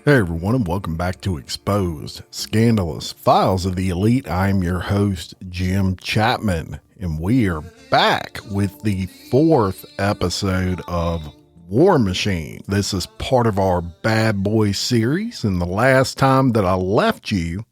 Hey everyone, and welcome back to Exposed Scandalous Files of the Elite. I'm your host, Jim Chapman, and we are back with the fourth episode of War Machine. This is part of our Bad Boy series, and the last time that I left you,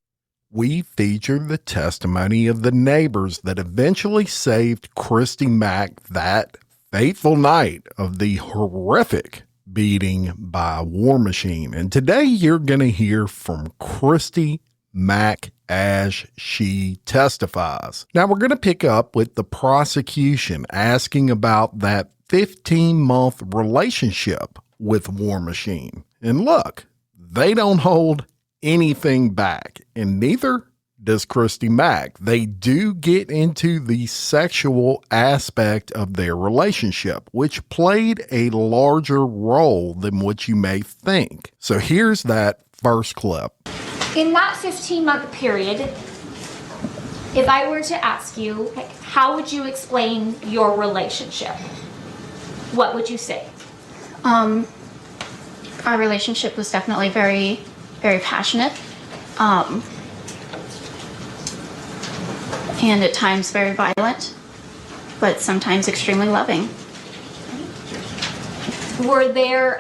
we featured the testimony of the neighbors that eventually saved Christy Mack that fateful night of the horrific beating by War Machine. And today you're going to hear from Christy Mack as she testifies. Now we're going to pick up with the prosecution asking about that 15-month relationship with War Machine. And look, they don't hold anything back, and neither does Christy Mack. They do get into the sexual aspect of their relationship, which played a larger role than what you may think. So here's that first clip. In that 15-month period, if I were to ask you, how would you explain your relationship? What would you say? Our relationship was definitely very, very passionate. And at times very violent, but sometimes extremely loving. Were there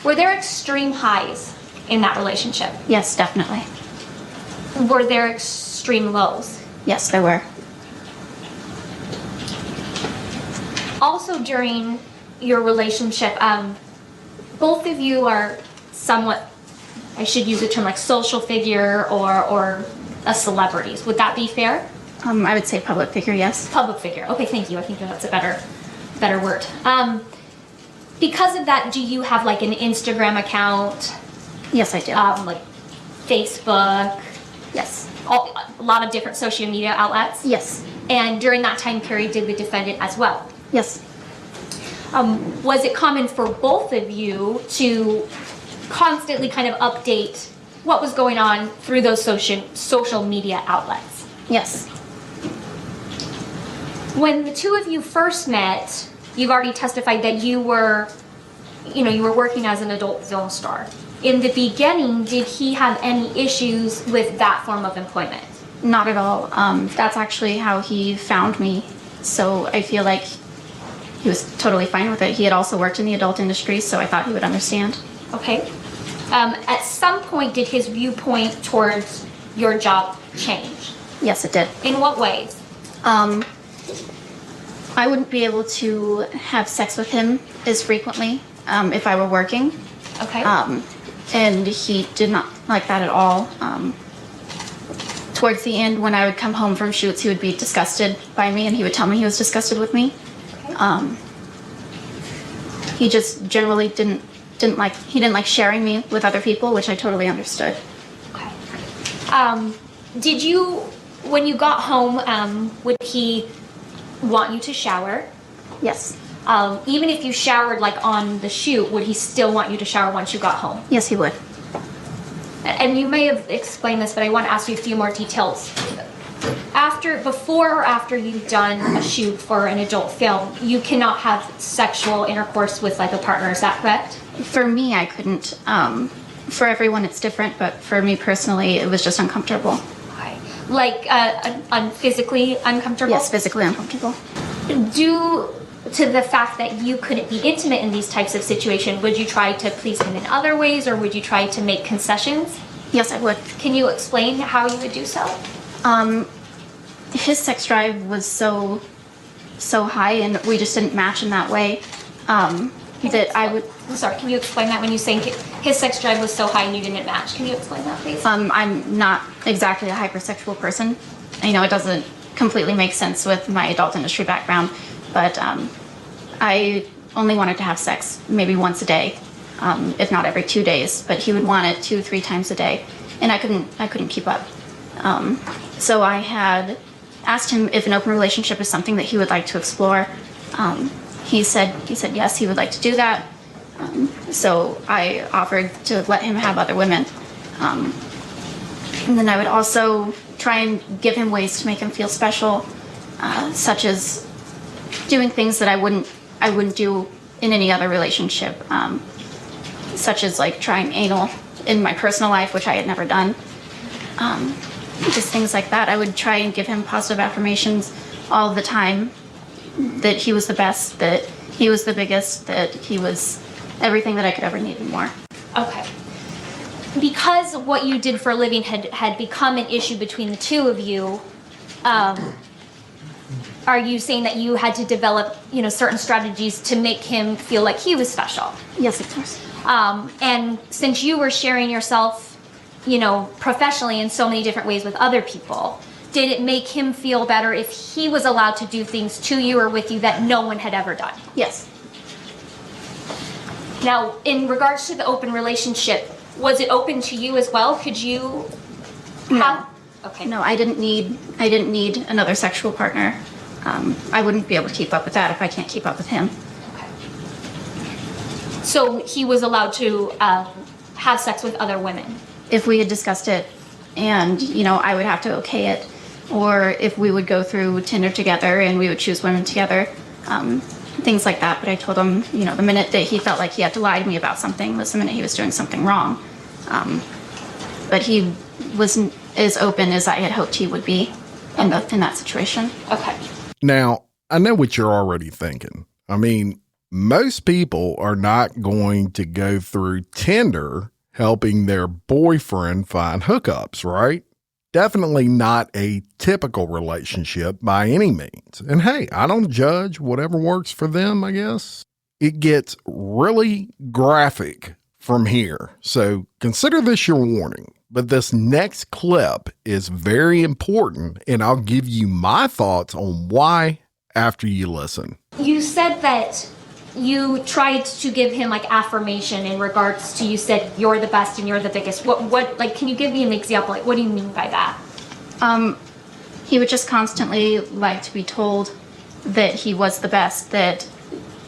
extreme highs in that relationship? Yes, definitely. Were there extreme lows? Yes, there were. Also during your relationship, both of you are somewhat, I should use the term like social figure or a celebrities. Would that be fair? I would say public figure, yes. Public figure. Okay, thank you. I think that's a better word. Because of that, do you have like an Instagram account? Yes, I do. Like Facebook? Yes. A lot of different social media outlets? Yes. And during that time period, did the defendant as well? Yes. Was it common for both of you to constantly kind of update what was going on through those social media outlets? Yes. When the two of you first met, you've already testified that you were working as an adult film star. In the beginning, did he have any issues with that form of employment? Not at all. That's actually how he found me. So I feel like he was totally fine with it. He had also worked in the adult industry, so I thought he would understand. Okay. At some point, did his viewpoint towards your job change? Yes, it did. In what ways? I wouldn't be able to have sex with him as frequently if I were working. Okay. And he did not like that at all. Towards the end, when I would come home from shoots, he would be disgusted by me, and he would tell me he was disgusted with me. Okay. He just generally didn't like sharing me with other people, which I totally understood. Okay. Did you, when you got home, would he want you to shower? Yes. Even if you showered like on the shoot, would he still want you to shower once you got home? Yes, he would. And you may have explained this, but I want to ask you a few more details. Before or after you've done a shoot for an adult film, you cannot have sexual intercourse with like a partner, is that correct? For me, I couldn't. For everyone, it's different, but for me personally, it was just uncomfortable. Okay. Like physically uncomfortable? Yes, physically uncomfortable. Due to the fact that you couldn't be intimate in these types of situations, would you try to please him in other ways, or would you try to make concessions? Yes, I would. Can you explain how you would do so? His sex drive was so high, and we just didn't match in that way. That I would. I'm sorry. Can you explain that when you say his sex drive was so high and you didn't match? Can you explain that, please? I'm not exactly a hypersexual person. I know it doesn't completely make sense with my adult industry background, but I only wanted to have sex maybe once a day, if not every 2 days. But he would want it 2-3 times a day, and I couldn't keep up. So I had asked him if an open relationship is something that he would like to explore. He said yes, he would like to do that. So I offered to let him have other women. And then I would also try and give him ways to make him feel special, such as doing things that I wouldn't do in any other relationship. such as like trying anal in my personal life, which I had never done. Just things like that. I would try and give him positive affirmations all the time, that he was the best, that he was the biggest, that he was everything that I could ever need and more. Okay. Because what you did for a living had become an issue between the two of you, are you saying that you had to develop, certain strategies to make him feel like he was special? Yes, of course. And since you were sharing yourself, professionally in so many different ways with other people, did it make him feel better if he was allowed to do things to you or with you that no one had ever done? Yes. Now, in regards to the open relationship, was it open to you as well? Could you have... Okay. No, I didn't need another sexual partner. I wouldn't be able to keep up with that if I can't keep up with him. Okay. So he was allowed to have sex with other women? If we had discussed it and, I would have to okay it, or if we would go through Tinder together and we would choose women together, things like that. But I told him, the minute that he felt like he had to lie to me about something was the minute he was doing something wrong. But he wasn't as open as I had hoped he would be in that situation. Okay. Now, I know what you're already thinking. I mean, most people are not going to go through Tinder helping their boyfriend find hookups, right? Definitely not a typical relationship by any means. And hey, I don't judge, whatever works for them, I guess. It gets really graphic from here, so consider this your warning. But this next clip is very important, and I'll give you my thoughts on why after you listen. You said that you tried to give him affirmation in regards to, you said you're the best and you're the biggest. What can you give me an example? What do you mean by that? He would just constantly like to be told that he was the best, that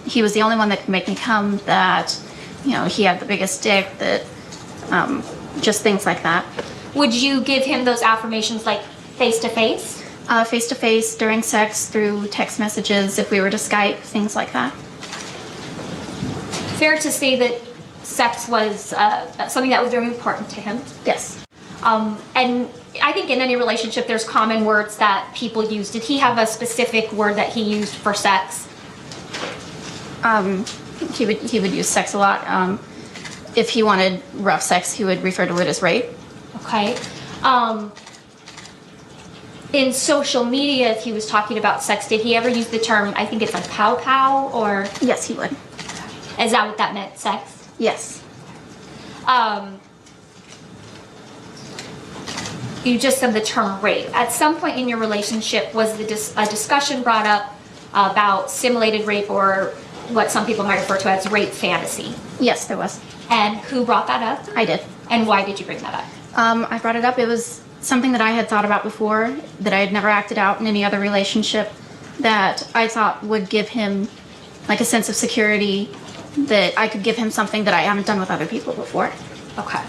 he was the only one that could make me come, that, he had the biggest dick, that, just things like that. Would you give him those affirmations face to face? Face to face, during sex, through text messages, if we were to Skype, things like that. Fair to say that sex was something that was very important to him? Yes. And I think in any relationship there's common words that people use. Did he have a specific word that he used for sex? He would use sex a lot. If he wanted rough sex, he would refer to it as rape. Okay. In social media, if he was talking about sex, did he ever use the term, I think it's pow pow, or? Yes, he would. Is that what that meant, sex? Yes. You just said the term rape. At some point in your relationship, was a discussion brought up about simulated rape, or what some people might refer to as rape fantasy? Yes, there was. And who brought that up? I did. And why did you bring that up? I brought it up. It was something that I had thought about before, that I had never acted out in any other relationship, that I thought would give him a sense of security, that I could give him something that I haven't done with other people before. Okay.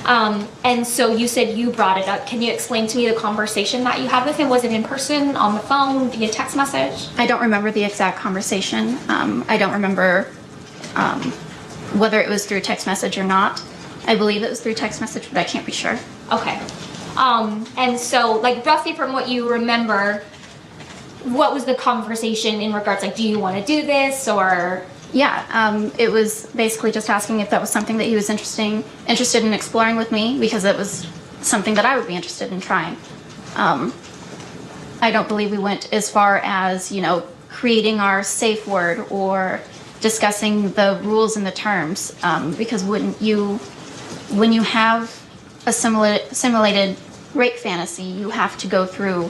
And so you said you brought it up. Can you explain to me the conversation that you had with him? Was it in person, on the phone, via text message? I don't remember the exact conversation. I don't remember whether it was through text message or not. I believe it was through text message, but I can't be sure. Okay. And so, roughly from what you remember, what was the conversation in regards, do you want to do this, or? Yeah, it was basically just asking if that was something that he was interested in exploring with me, because it was something that I would be interested in trying. I don't believe we went as far as, creating our safe word or discussing the rules and the terms, because when you have a simulated rape fantasy, you have to go through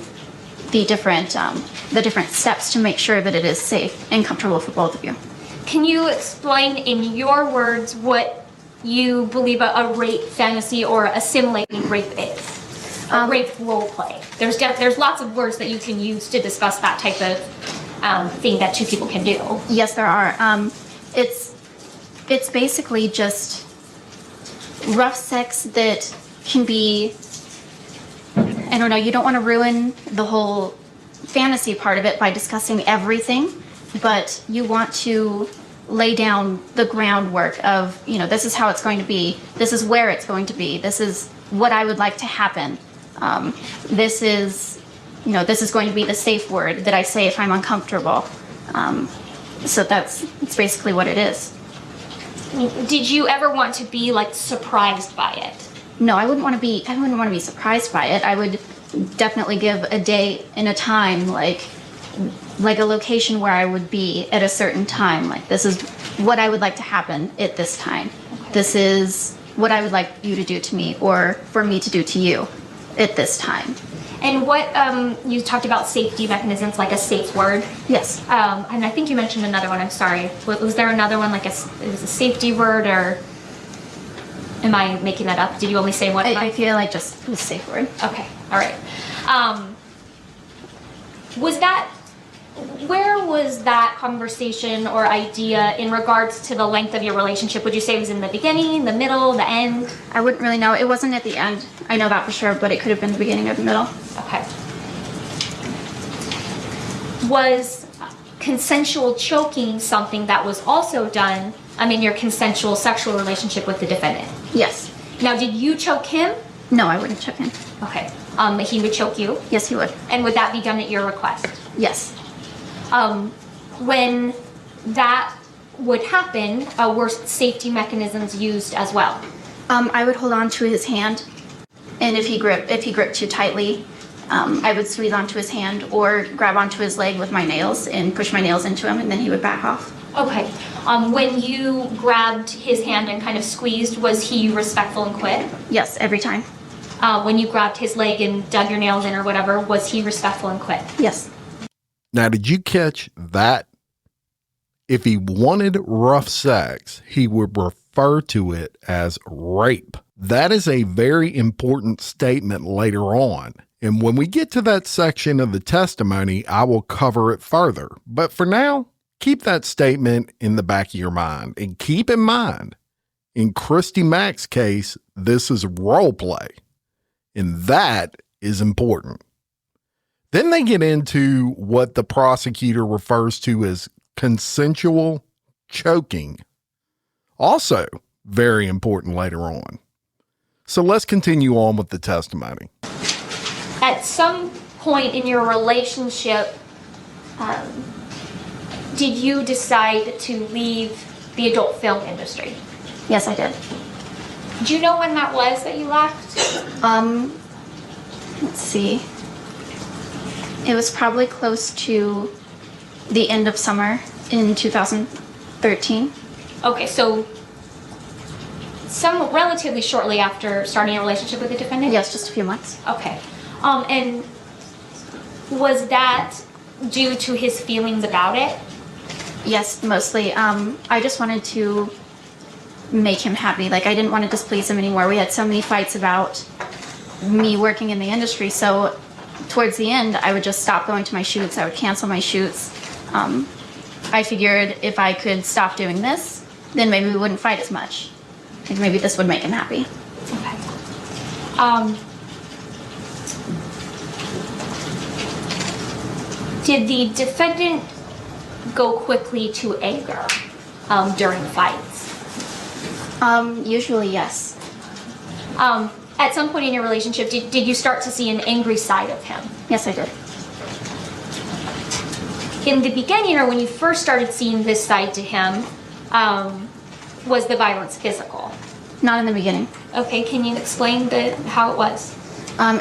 the different steps to make sure that it is safe and comfortable for both of you. Can you explain in your words what you believe a rape fantasy or a simulated rape is? A rape role play. There's lots of words that you can use to discuss that type of thing that two people can do. Yes, there are. It's basically just rough sex that can be, I don't know, you don't want to ruin the whole fantasy part of it by discussing everything, but you want to lay down the groundwork of, this is how it's going to be. This is where it's going to be. This is what I would like to happen. This is going to be the safe word that I say if I'm uncomfortable. So that's basically what it is. Did you ever want to be like surprised by it? No, I wouldn't want to be surprised by it. I would definitely give a day and a time, like a location where I would be at a certain time. Like, this is what I would like to happen at this time. Okay. This is what I would like you to do to me, or for me to do to you at this time. And what, you talked about safety mechanisms, like a safe word. Yes. And I think you mentioned another one, I'm sorry. Was there another one, like it was a safety word, or am I making that up? Did you only say one? I feel like just a safe word. Okay, all right. Where was that conversation or idea in regards to the length of your relationship? Would you say it was in the beginning, the middle, the end? I wouldn't really know. It wasn't at the end. I know that for sure, but it could have been the beginning or the middle. Okay. Was consensual choking something that was also done in your consensual sexual relationship with the defendant? Yes. Now, did you choke him? No, I wouldn't choke him. Okay. He would choke you? Yes, he would. And would that be done at your request? Yes. When that would happen, were safety mechanisms used as well? I would hold on to his hand, and if he gripped too tightly, I would squeeze onto his hand or grab onto his leg with my nails and push my nails into him, and then he would back off. Okay. When you grabbed his hand and kind of squeezed, was he respectful and quit? Yes, every time. When you grabbed his leg and dug your nails in or whatever, was he respectful and quit? Yes. Now, did you catch that? If he wanted rough sex, he would refer to it as rape. That is a very important statement later on. And when we get to that section of the testimony, I will cover it further. But for now, keep that statement in the back of your mind. And keep in mind, in Christy Mac's case, this is role play. And that is important. Then they get into what the prosecutor refers to as consensual choking. Also very important later on. So let's continue on with the testimony. At some point in your relationship, did you decide to leave the adult film industry? Yes, I did. Do you know when that was that you left? Let's see. It was probably close to the end of summer in 2013. Okay, so relatively shortly after starting a relationship with the defendant? Yes, just a few months. Okay. And was that due to his feelings about it? Yes, mostly. I just wanted to make him happy. Like, I didn't want to displease him anymore. We had so many fights about me working in the industry, so towards the end, I would just stop going to my shoots. I would cancel my shoots. I figured if I could stop doing this, then maybe we wouldn't fight as much. And maybe this would make him happy. Okay. Did the defendant go quickly to anger during fights? Usually, yes. At some point in your relationship, did you start to see an angry side of him? Yes, I did. In the beginning, or when you first started seeing this side to him, was the violence physical? Not in the beginning. Okay, can you explain how it was?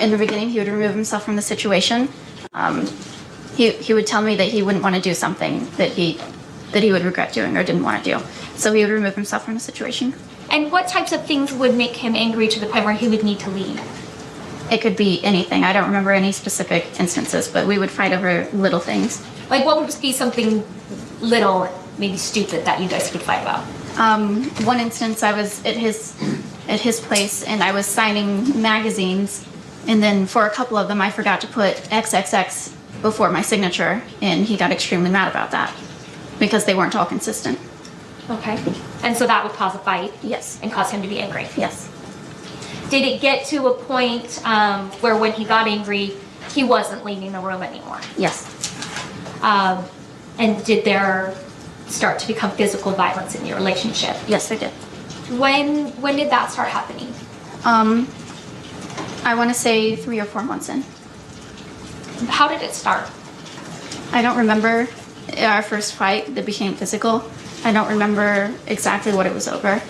In the beginning, he would remove himself from the situation. He would tell me that he wouldn't want to do something that he would regret doing or didn't want to do. So he would remove himself from the situation. And what types of things would make him angry to the point where he would need to leave? It could be anything. I don't remember any specific instances, but we would fight over little things. Like, what would be something little, maybe stupid, that you guys could fight about? One instance, I was at his place and I was signing magazines, and then for a couple of them I forgot to put XXX before my signature, and he got extremely mad about that because they weren't all consistent. Okay. And so that would cause a fight? Yes. And cause him to be angry? Yes. Did it get to a point where when he got angry, he wasn't leaving the room anymore? Yes. And did there start to become physical violence in your relationship. Yes, I did. When did that start happening? I want to say 3 or 4 months in. How did it start? I don't remember our first fight that became physical. I don't remember exactly what it was over.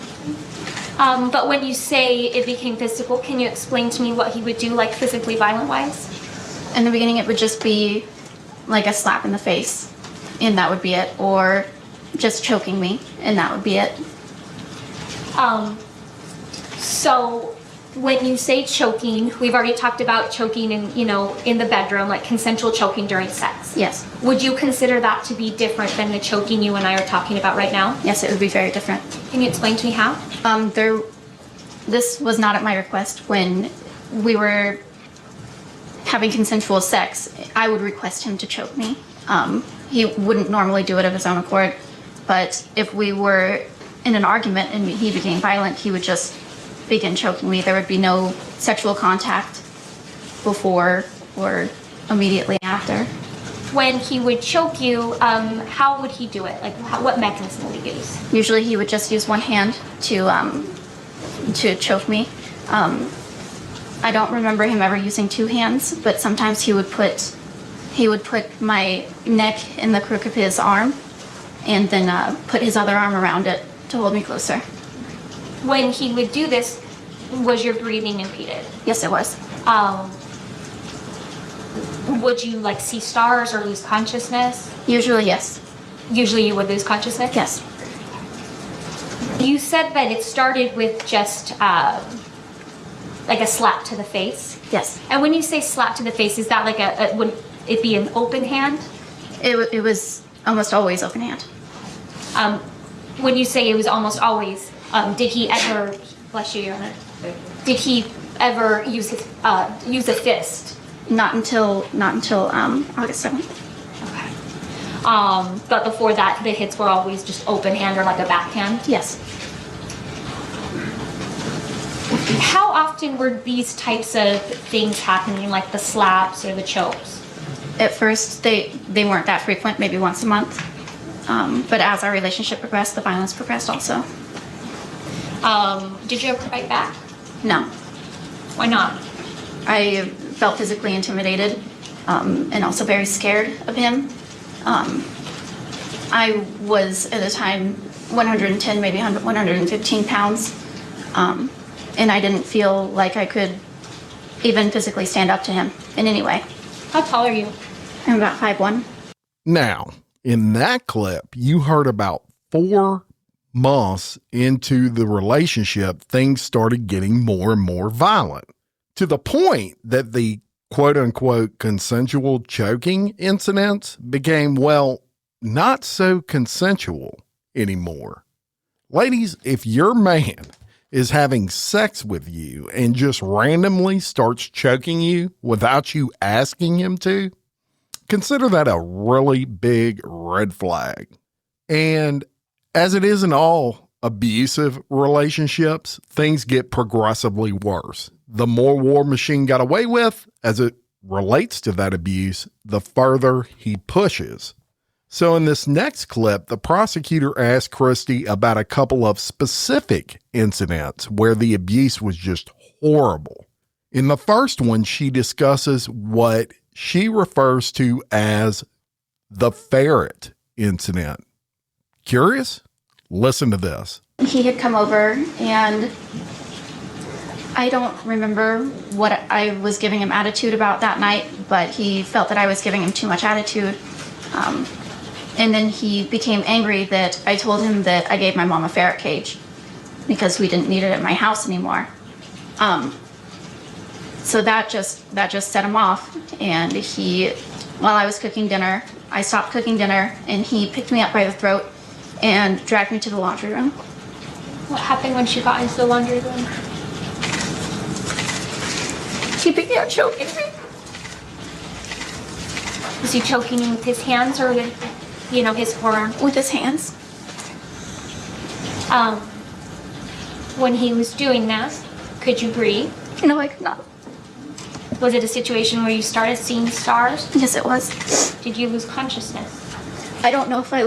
But when you say it became physical, can you explain to me what he would do, like physically violent-wise? In the beginning, it would just be like a slap in the face, and that would be it. Or just choking me, and that would be it. So when you say choking, we've already talked about choking in the bedroom, like consensual choking during sex. Yes. Would you consider that to be different than the choking you and I are talking about right now? Yes, it would be very different. Can you explain to me how? This was not at my request. When we were having consensual sex, I would request him to choke me. He wouldn't normally do it of his own accord, but if we were in an argument and he became violent, he would just begin choking me. There would be no sexual contact before or immediately after. When he would choke you, how would he do it? Like, what mechanism would he use? Usually he would just use one hand to choke me. I don't remember him ever using 2 hands, but sometimes he would put my neck in the crook of his arm and then put his other arm around it to hold me closer. When he would do this, was your breathing impeded? Yes, it was. Would you like see stars or lose consciousness? Usually, yes. Usually you would lose consciousness? Yes. You said that it started with just like a slap to the face. Yes. And when you say slap to the face, is that like would it be an open hand? It was almost always open hand. When you say it was almost always, did he ever, bless you, Your Honor, did he ever use a fist? Not until August 7th. Okay. But before that, the hits were always just open hand or like a backhand? Yes. How often were these types of things happening, like the slaps or the chokes? At first, they weren't that frequent, maybe once a month. But as our relationship progressed, the violence progressed also. Did you ever fight back? No. Why not? I felt physically intimidated and also very scared of him. I was, at the time, 110, maybe 115 pounds. And I didn't feel like I could even physically stand up to him in any way. How tall are you? I'm about 5'1". Now, in that clip, you heard about 4 months into the relationship, things started getting more and more violent to the point that the quote unquote consensual choking incidents became, well, not so consensual anymore. Ladies, if your man is having sex with you and just randomly starts choking you without you asking him to, consider that a really big red flag. And as it is in all abusive relationships, things get progressively worse. The more War Machine got away with as it relates to that abuse, the further he pushes. So in this next clip, the prosecutor asked Christy about a couple of specific incidents where the abuse was just horrible. In the first one, she discusses what she refers to as the Ferret Incident. Curious? Listen to this. He had come over, and I don't remember what I was giving him attitude about that night, but he felt that I was giving him too much attitude. And then he became angry that I told him that I gave my mom a ferret cage because we didn't need it at my house anymore. So that just set him off. And while I was cooking dinner, I stopped cooking dinner, and he picked me up by the throat and dragged me to the laundry room. What happened when she got into the laundry room? He began choking me. Was he choking you with his hands or with, his forearm? With his hands. When he was doing that, could you breathe? No, I could not. Was it a situation where you started seeing stars? Yes, it was. Did you lose consciousness? I don't know if I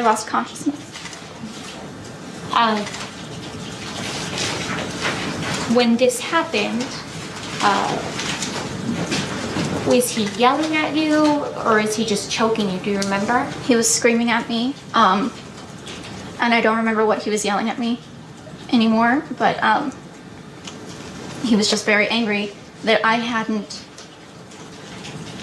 lost consciousness. When this happened, was he yelling at you, or is he just choking you? Do you remember? He was screaming at me, and I don't remember what he was yelling at me anymore, but he was just very angry that I hadn't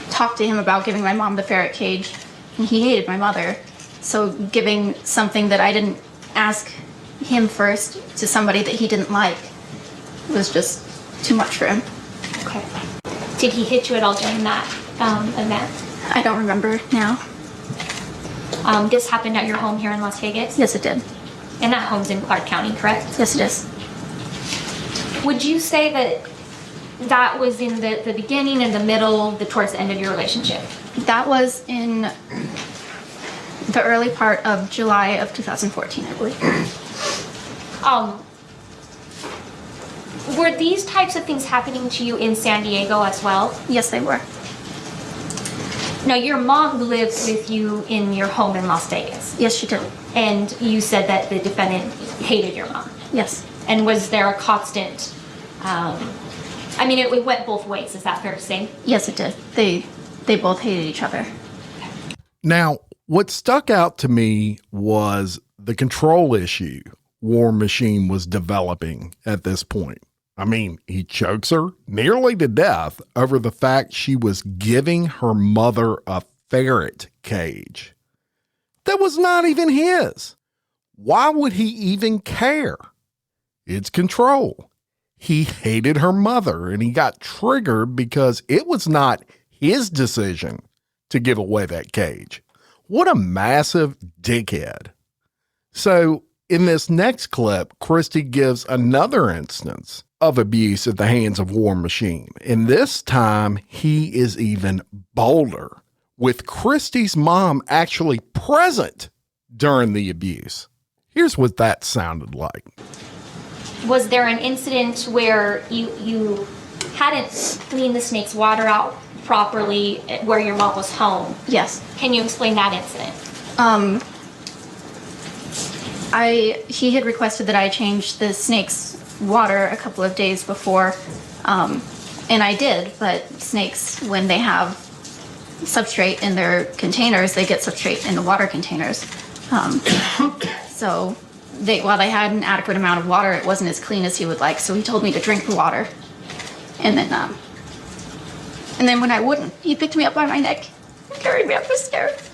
talked to him about giving my mom the ferret cage, and he hated my mother. So giving something that I didn't ask him first to somebody that he didn't like was just too much for him. Okay. Did he hit you at all during that event? I don't remember now. This happened at your home here in Las Vegas? Yes, it did. And that home's in Clark County, correct? Yes, it is. Would you say that was in the beginning and the middle, towards the end of your relationship? That was in the early part of July of 2014, I believe. Were these types of things happening to you in San Diego as well? Yes, they were. Now, your mom lived with you in your home in Las Vegas. Yes, she did. And you said that the defendant hated your mom. Yes. And was there a constant, it went both ways, is that fair to say? Yes, it did. They both hated each other. Now, what stuck out to me was the control issue War Machine was developing at this point. I mean, he chokes her nearly to death over the fact she was giving her mother a ferret cage that was not even his. Why would he even care? It's control. He hated her mother, and he got triggered because it was not his decision to give away that cage. What a massive dickhead. So in this next clip, Christy gives another instance of abuse at the hands of War Machine. And this time he is even bolder, with Christy's mom actually present during the abuse. Here's what that sounded like. Was there an incident where you hadn't cleaned the snake's water out properly where your mom was home? Yes. Can you explain that incident? He had requested that I change the snake's water a couple of days before, and I did, but snakes, when they have substrate in their containers, they get substrate in the water containers. So while they had an adequate amount of water, it wasn't as clean as he would like, so he told me to drink the water. And then when I wouldn't, he picked me up by my neck and carried me up the stairs.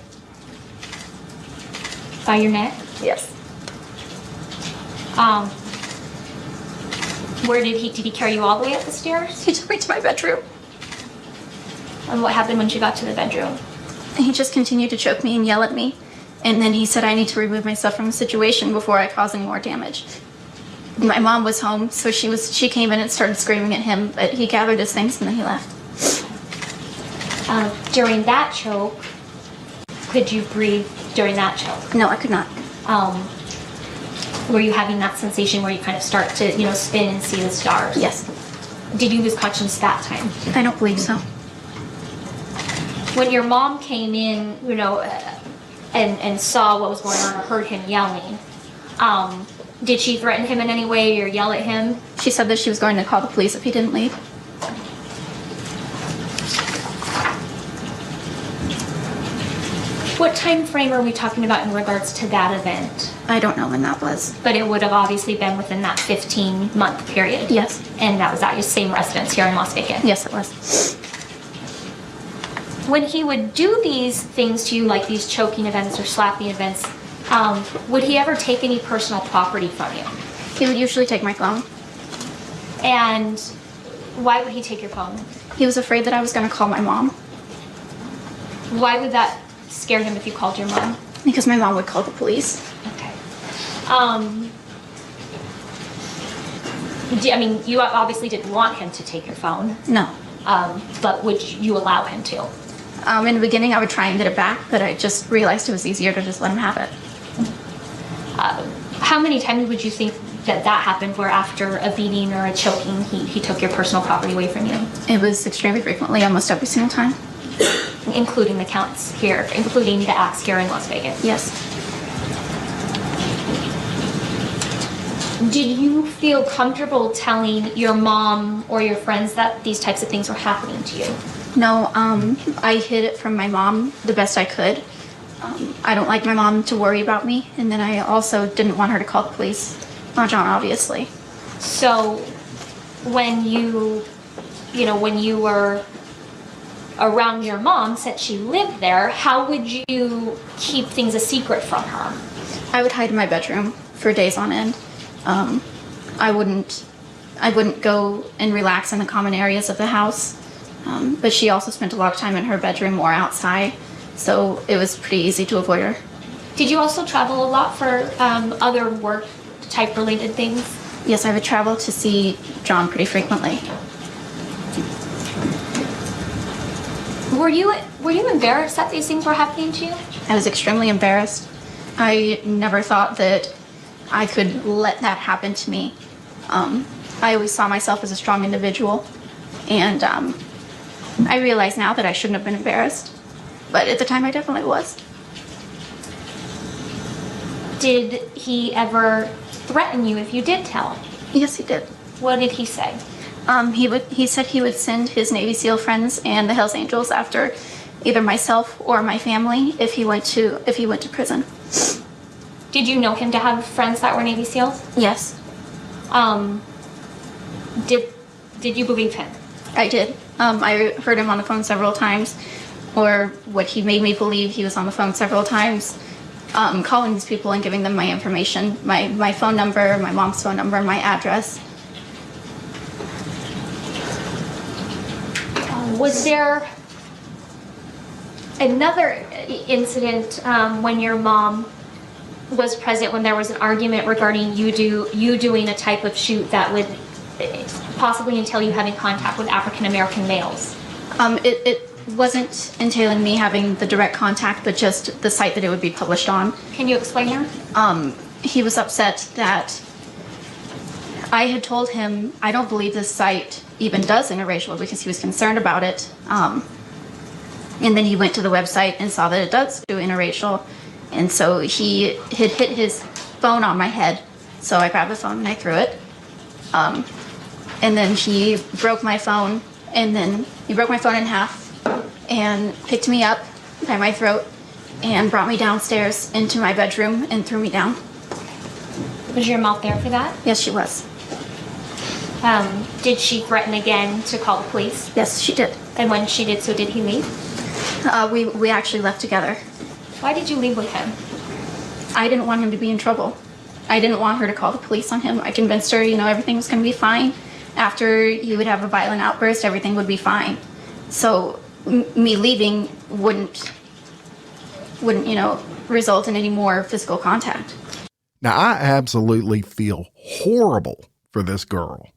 By your neck? Yes. Where did he carry you all the way up the stairs? He took me to my bedroom. And what happened when you got to the bedroom? He just continued to choke me and yell at me. And then he said I need to remove myself from the situation before I cause any more damage. My mom was home, so she came in and started screaming at him, but he gathered his things and then he left. During that choke, could you breathe during that choke? No, I could not. Were you having that sensation where you kind of start to, spin and see the stars? Yes. Did you lose consciousness that time? I don't believe so. When your mom came in, and saw what was going on or heard him yelling, did she threaten him in any way or yell at him? She said that she was going to call the police if he didn't leave. What time frame are we talking about in regards to that event? I don't know when that was. But it would have obviously been within that 15-month period. Yes. And that was at your same residence here in Las Vegas? Yes, it was. When he would do these things to you, like these choking events or slapping events, would he ever take any personal property from you? He would usually take my phone. And why would he take your phone? He was afraid that I was going to call my mom. Why would that scare him if you called your mom? Because my mom would call the police. Okay. You obviously didn't want him to take your phone. No. But would you allow him to? In the beginning, I would try and get it back, but I just realized it was easier to just let him have it. How many times would you think that happened where after a beating or a choking, he took your personal property away from you? It was extremely frequently, almost every single time. including the counts here, including the acts here in Las Vegas? Yes. Did you feel comfortable telling your mom or your friends that these types of things were happening to you? No, I hid it from my mom the best I could. I don't like my mom to worry about me, and then I also didn't want her to call the police on Jon, obviously. So when you were around your mom, since she lived there, how would you keep things a secret from her? I would hide in my bedroom for days on end. I wouldn't go and relax in the common areas of the house. But she also spent a lot of time in her bedroom or outside, so it was pretty easy to avoid her. Did you also travel a lot for other work type related things? Yes, I would travel to see Jon pretty frequently. Were you embarrassed that these things were happening to you? I was extremely embarrassed. I never thought that I could let that happen to me. I always saw myself as a strong individual, and I realize now that I shouldn't have been embarrassed, but at the time I definitely was. Did he ever threaten you if you did tell? Yes, he did. What did he say? He said he would send his Navy SEAL friends and the Hells Angels after either myself or my family if he went to prison. Did you know him to have friends that were Navy SEALs? Yes. Did you believe him? I did. I heard him on the phone several times, or what he made me believe, he was on the phone several times, calling these people and giving them my information, my phone number, my mom's phone number, my address. Was there another incident when your mom was present, when there was an argument regarding you doing a type of shoot that would possibly entail you having contact with African American males? It wasn't entailing me having the direct contact, but just the site that it would be published on. Can you explain that? He was upset that I had told him I don't believe this site even does interracial, because he was concerned about it. And then he went to the website and saw that it does do interracial. And so he had hit his phone on my head. So I grabbed the phone and I threw it. And then he broke my phone, and then he broke my phone in half and picked me up by my throat and brought me downstairs into my bedroom and threw me down. Was your mom there for that? Yes, she was. Did she threaten again to call the police? Yes, she did. And when she did so, did he leave? We actually left together. Why did you leave with him? I didn't want him to be in trouble. I didn't want her to call the police on him. I convinced her, everything was going to be fine. After you would have a violent outburst, everything would be fine. So me leaving wouldn't, result in any more physical contact. Now, I absolutely feel horrible for this girl.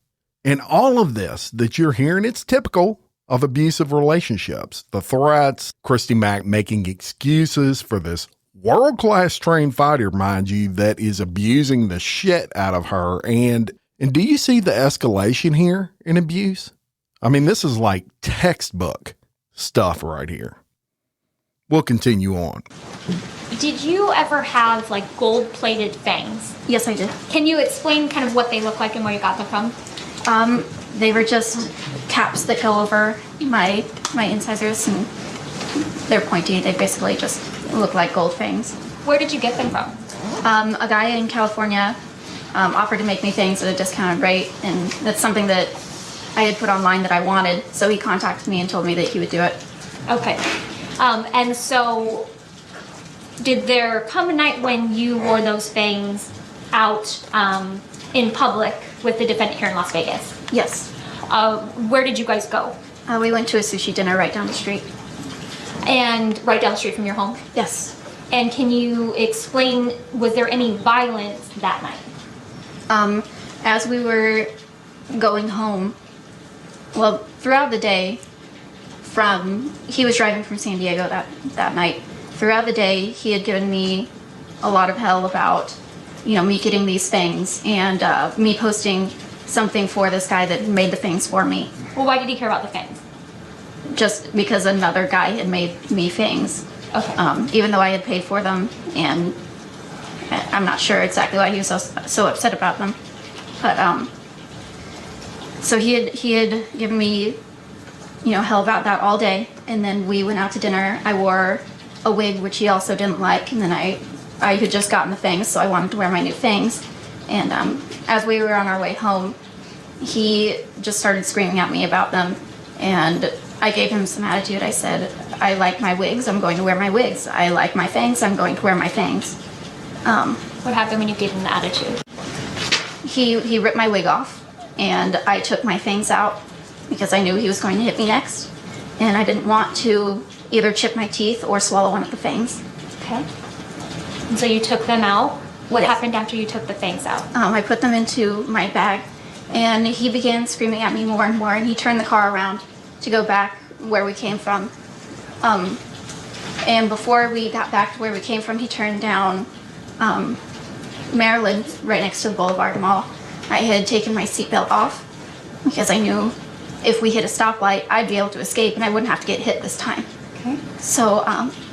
And all of this that you're hearing, it's typical of abusive relationships. The threats, Christy Mac making excuses for this world-class trained fighter, mind you, that is abusing the shit out of her. And do you see the escalation here in abuse? I mean, this is like textbook stuff right here. We'll continue on. Did you ever have like gold-plated fangs? Yes, I did. Can you explain kind of what they look like and where you got them from? They were just caps that go over my incisors, and they're pointy. They basically just look like gold fangs. Where did you get them from? A guy in California offered to make me things at a discounted rate, and that's something that I had put online that I wanted, so he contacted me and told me that he would do it. Okay. And so did there come a night when you wore those fangs out in public with the defendant here in Las Vegas? Yes. Where did you guys go? We went to a sushi dinner right down the street. And right down the street from your home? Yes. And can you explain, was there any violence that night? As we were going home, well, throughout the day, he was driving from San Diego that night. Throughout the day, he had given me a lot of hell about, me getting these things and me posting something for this guy that made the things for me. Well, why did he care about the fangs? just because another guy had made me fangs. Okay. Even though I had paid for them, and I'm not sure exactly why he was so upset about them. But so he had given me, hell about that all day, and then we went out to dinner. I wore a wig, which he also didn't like, and then I had just gotten the fangs, so I wanted to wear my new fangs. And as we were on our way home, he just started screaming at me about them, and I gave him some attitude. I said, I like my wigs, I'm going to wear my wigs. I like my fangs, I'm going to wear my fangs. What happened when you gave him the attitude? He ripped my wig off, and I took my fangs out because I knew he was going to hit me next, and I didn't want to either chip my teeth or swallow one of the fangs. Okay. And so you took them out. What Yes. happened after you took the fangs out? I put them into my bag, and he began screaming at me more and more, and he turned the car around to go back where we came from. And before we got back to where we came from, he turned down Maryland, right next to the Boulevard Mall. I had taken my seatbelt off because I knew if we hit a stoplight, I'd be able to escape and I wouldn't have to get hit this time. Okay. So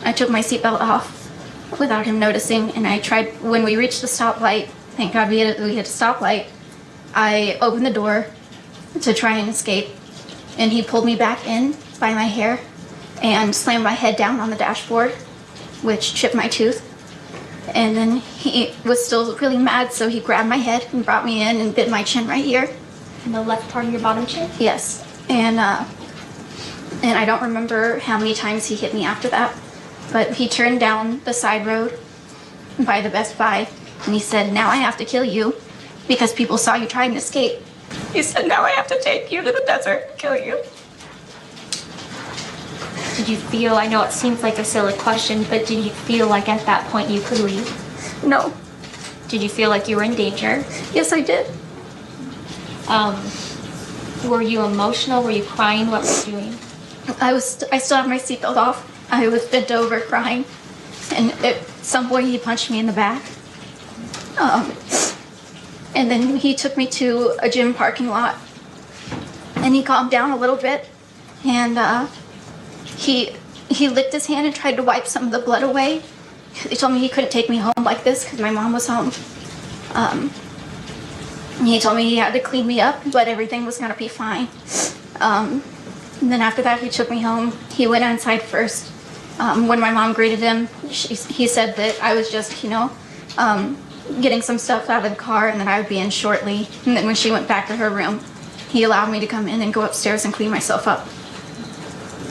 I took my seatbelt off without him noticing, and I tried, when we reached the stoplight, thank God we hit a stoplight, I opened the door to try and escape, and he pulled me back in by my hair and slammed my head down on the dashboard, which chipped my tooth. And then he was still really mad, so he grabbed my head and brought me in and bit my chin right here. In the left part of your bottom chin? Yes. And I don't remember how many times he hit me after that, but he turned down the side road by the Best Buy, and he said, now I have to kill you because people saw you trying to escape. He said, now I have to take you to the desert and kill you. Did you feel, I know it seems like a silly question, but did you feel like at that point you could leave? No. Did you feel like you were in danger? Yes, I did. Were you emotional? Were you crying? What were you doing? I still have my seatbelt off. I was bent over crying, and at some point he punched me in the back. And then he took me to a gym parking lot, and he calmed down a little bit, and he licked his hand and tried to wipe some of the blood away. He told me he couldn't take me home like this because my mom was home. He told me he had to clean me up, but everything was gonna be fine. And then after that, he took me home. He went inside first. When my mom greeted him, he said that I was just, getting some stuff out of the car and that I would be in shortly. And then when she went back to her room, he allowed me to come in and go upstairs and clean myself up.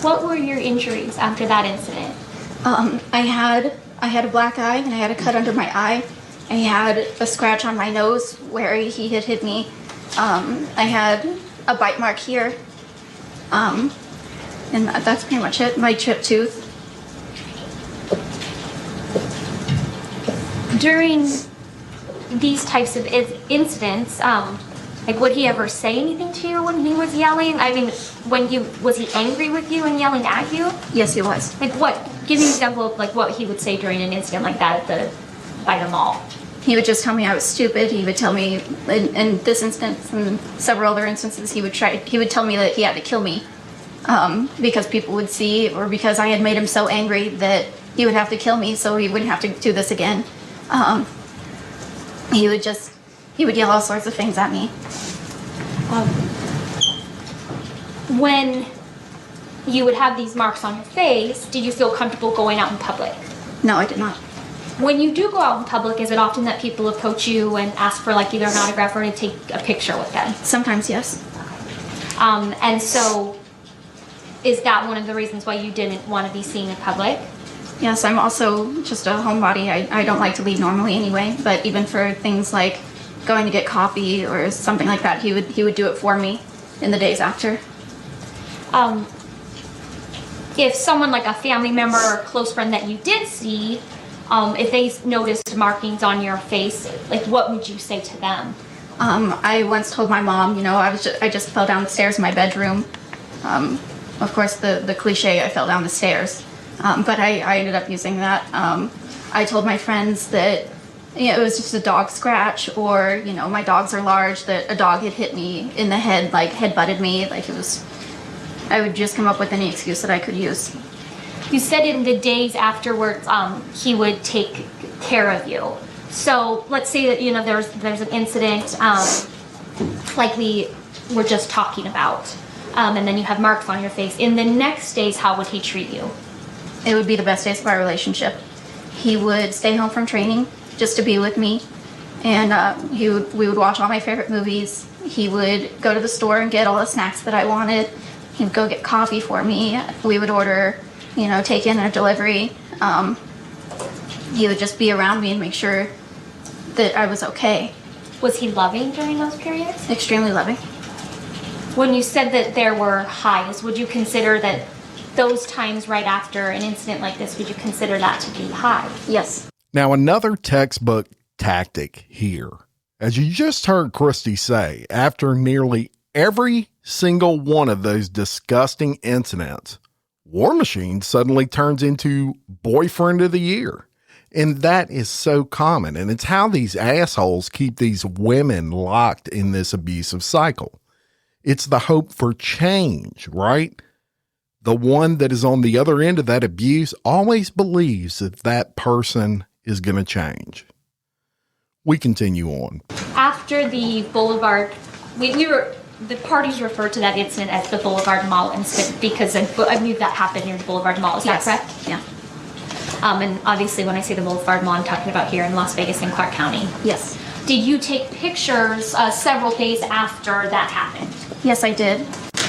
What were your injuries after that incident? I had a black eye, and I had a cut under my eye. I had a scratch on my nose where he had hit me. I had a bite mark here. And that's pretty much it. My chipped tooth. During these types of incidents, would he ever say anything to you when he was yelling? I mean, was he angry with you and yelling at you? Yes, he was. What? Give me an example of what he would say during an incident like that by the mall. He would just tell me I was stupid. He would tell me, in this instance and several other instances, he would tell me that he had to kill me because people would see, or because I had made him so angry that he would have to kill me so he wouldn't have to do this again. He would yell all sorts of things at me. When you would have these marks on your face, did you feel comfortable going out in public? No, I did not. When you do go out in public, is it often that people approach you and ask for either an autograph or to take a picture with them? Sometimes, yes. And so, is that one of the reasons why you didn't want to be seen in public? Yes, I'm also just a homebody. I don't like to leave normally anyway, but even for things like going to get coffee or something like that, he would do it for me in the days after. If someone like a family member or a close friend that you did see, if they noticed markings on your face, what would you say to them? I once told my mom, I just fell down the stairs in my bedroom. Of course, the cliche, I fell down the stairs. But I ended up using that. I told my friends that it was just a dog scratch, or, my dogs are large, that a dog had hit me in the head, head butted me, it was I would just come up with any excuse that I could use. You said in the days afterwards, he would take care of you. So let's say that, you know, there's an incident like we were just talking about, and then you have marks on your face. In the next days, how would he treat you? It would be the best days of our relationship. He would stay home from training just to be with me, and we would watch all my favorite movies. He would go to the store and get all the snacks that I wanted. He'd go get coffee for me. We would order, you know, take in a delivery. He would just be around me and make sure that I was okay. Was he loving during those periods? Extremely loving. When you said that there were highs, would you consider that those times right after an incident like this, would you consider that to be high? Yes. Now, another textbook tactic here. As you just heard Christy say, after nearly every single one of those disgusting incidents, War Machine suddenly turns into boyfriend of the year. And that is so common. And it's how these assholes keep these women locked in this abusive cycle. It's the hope for change, right? The one that is on the other end of that abuse always believes that that person is going to change. We continue on. After the Boulevard, the parties referred to that incident as the Boulevard Mall incident because I believe that happened near the Boulevard Mall. Is that correct? Yeah. And obviously when I say the Boulevard Mall, I'm talking about here in Las Vegas and Clark County. Yes. Did you take pictures several days after that happened? Yes, I did.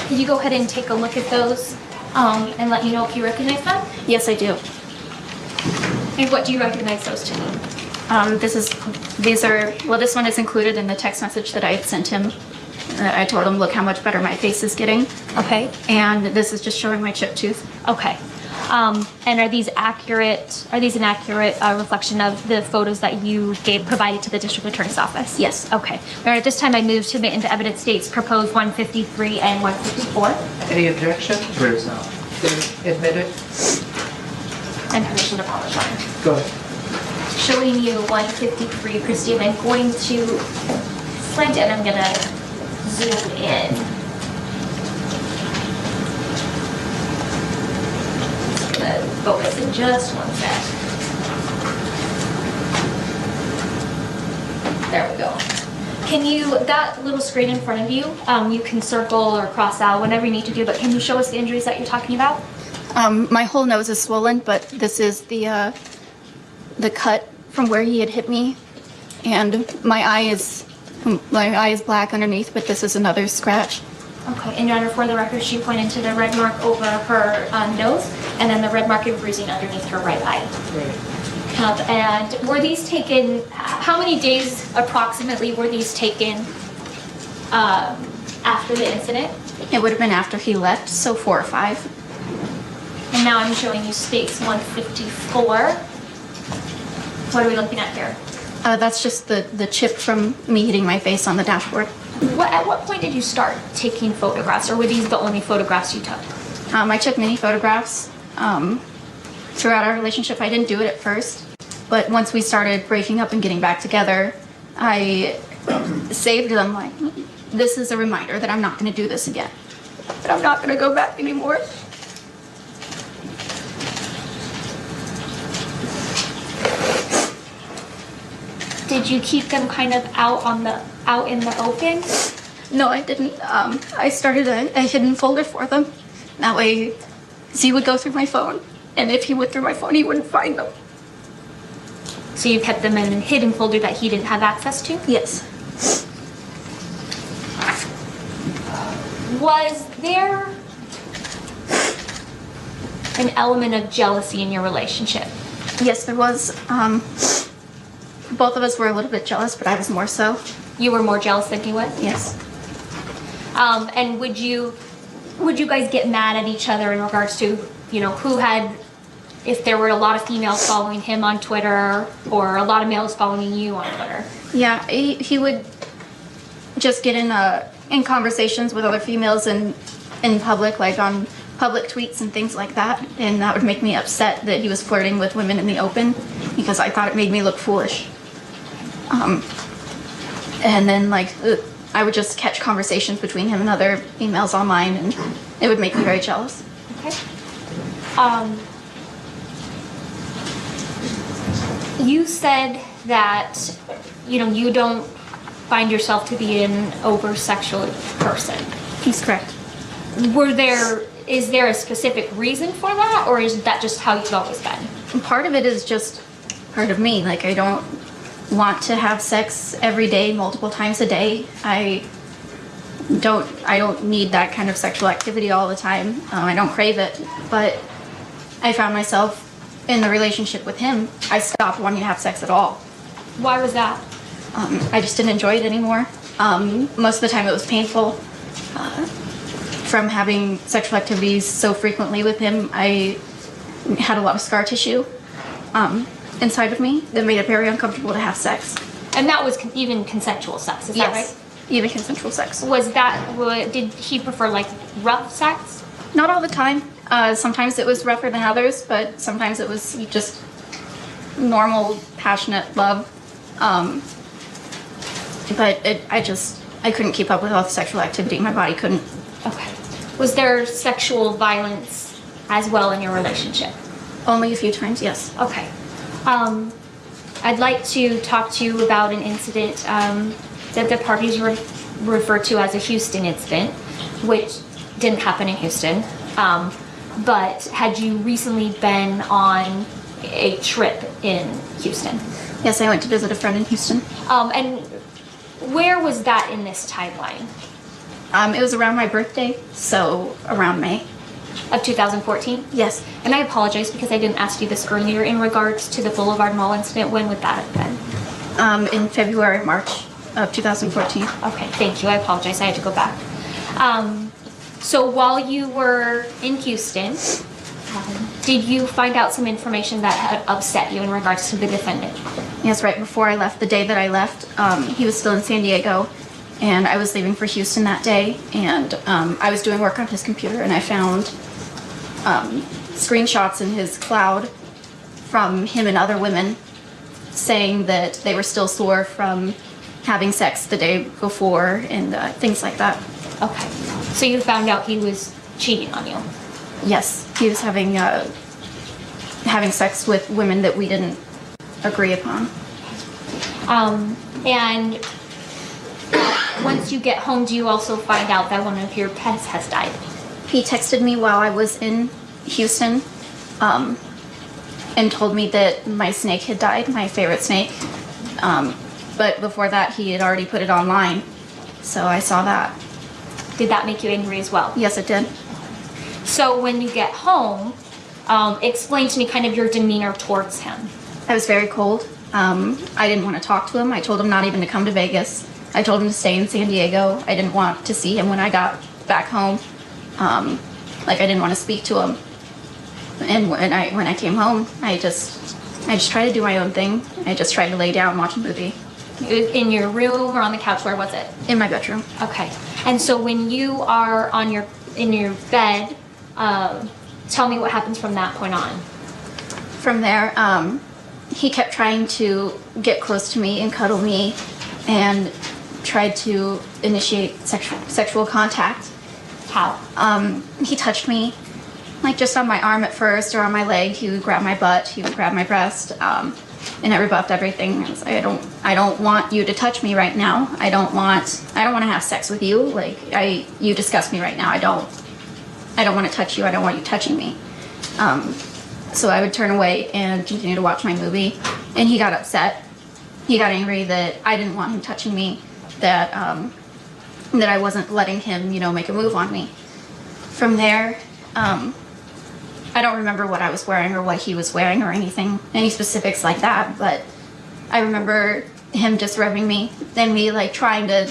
Could you go ahead and take a look at those and let you know if you recognize them? Yes, I do. And what do you recognize those to mean? This one is included in the text message that I had sent him. I told him, look how much better my face is getting. Okay. And this is just showing my chipped tooth. Okay. And are these accurate? Are these an accurate reflection of the photos that you provided to the district attorney's office? Yes. Okay. All right. At this time, I move to admit into evidence states proposed 153 and 154. Any objection? There is no. Admit it. And permission to apologize. Go ahead. Showing you 153, Christy, and I'm going to slant it and I'm going to zoom in. Focus in just one sec. There we go. Can you, that little screen in front of you, you can circle or cross out whatever you need to do, but can you show us the injuries that you're talking about? My whole nose is swollen, but this is the cut from where he had hit me, and my eye is black underneath, but this is another scratch. Okay, and Your Honor, for the record, she pointed to the red mark over her nose, and then the red mark and bruising underneath her right eye. Right. And were these taken, how many days approximately were these taken after the incident? It would have been after he left, so 4 or 5. And now I'm showing you states 154. What are we looking at here? That's just the chip from me hitting my face on the dashboard. At what point did you start taking photographs, or were these the only photographs you took? I took many photographs throughout our relationship. I didn't do it at first, but once we started breaking up and getting back together, I saved them. Like, this is a reminder that I'm not going to do this again. That I'm not going to go back anymore. Did you keep them kind of out in the open? No, I didn't. I started a hidden folder for them. That way, Z would go through my phone, and if he went through my phone, he wouldn't find them. So you kept them in a hidden folder that he didn't have access to? Yes. Was there an element of jealousy in your relationship? Yes, there was. Both of us were a little bit jealous, but I was more so. You were more jealous than he was? Yes. And would you guys get mad at each other in regards to, you know, if there were a lot of females following him on Twitter or a lot of males following you on Twitter? Yeah, he would just get in conversations with other females in public, like on public tweets and things like that, and that would make me upset that he was flirting with women in the open because I thought it made me look foolish. And then, like, I would just catch conversations between him and other females online, and it would make me very jealous. Okay. You said that, you don't find yourself to be an over-sexual person. He's correct. Is there a specific reason for that, or is that just how you've always been? And part of it is just part of me. Like, I don't want to have sex every day, multiple times a day. I don't need that kind of sexual activity all the time. I don't crave it, but I found myself in the relationship with him. I stopped wanting to have sex at all. Why was that? I just didn't enjoy it anymore. Most of the time it was painful. From having sexual activities so frequently with him, I had a lot of scar tissue inside of me that made it very uncomfortable to have sex. And that was even consensual sex, is that right? Yes, even consensual sex. Did he prefer like rough sex? Not all the time. Sometimes it was rougher than others, but sometimes it was just normal, passionate love. But I couldn't keep up with all the sexual activity. My body couldn't. Okay. Was there sexual violence as well in your relationship? Only a few times, yes. Okay. I'd like to talk to you about an incident that the parties refer to as a Houston incident, which didn't happen in Houston. But had you recently been on a trip in Houston? Yes, I went to visit a friend in Houston. And where was that in this timeline? It was around my birthday, so around May. Of 2014? Yes. And I apologize because I didn't ask you this earlier in regards to the Boulevard Mall incident. When would that have been? In February, March of 2014. Okay, thank you. I apologize. I had to go back. So while you were in Houston, did you find out some information that had upset you in regards to the defendant? Yes, right before I left, the day that I left, he was still in San Diego, and I was leaving for Houston that day, and I was doing work on his computer, and I found screenshots in his cloud from him and other women saying that they were still sore from having sex the day before and things like that. Okay. So you found out he was cheating on you? Yes, he was having sex with women that we didn't agree upon. And once you get home, do you also find out that one of your pets has died? He texted me while I was in Houston and told me that my snake had died, my favorite snake. But before that, he had already put it online, so I saw that. Did that make you angry as well? Yes, it did. So when you get home, explain to me kind of your demeanor towards him. I was very cold. I didn't want to talk to him. I told him not even to come to Vegas. I told him to stay in San Diego. I didn't want to see him when I got back home. I didn't want to speak to him. And when I came home, I just tried to do my own thing. I just tried to lay down and watch a movie. In your room or on the couch? Where was it? In my bedroom. Okay. And so when you are in your bed, tell me what happens from that point on. From there, he kept trying to get close to me and cuddle me and tried to initiate sexual contact. How? He touched me, just on my arm at first or on my leg. He would grab my butt, he would grab my breast, and I rebuffed everything. I was like, I don't want you to touch me right now. I don't want to have sex with you. You disgust me right now. I don't want to touch you. I don't want you touching me. So I would turn away and continue to watch my movie, and he got upset. He got angry that I didn't want him touching me, that I wasn't letting him, make a move on me. From there, I don't remember what I was wearing or what he was wearing or any specifics like that, but I remember him just rubbing me and me trying to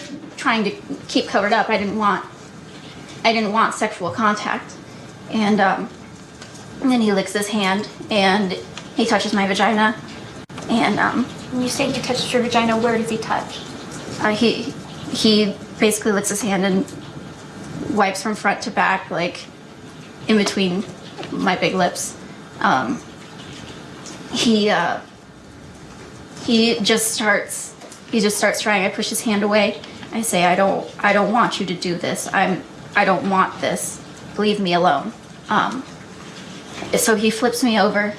keep covered up. I didn't want sexual contact. And then he licks his hand and he touches my vagina. And when you say he touched your vagina, where does he touch? He basically licks his hand and wipes from front to back, in between my big lips. He just starts trying. I push his hand away. I say, I don't want you to do this. I don't want this. Leave me alone. So he flips me over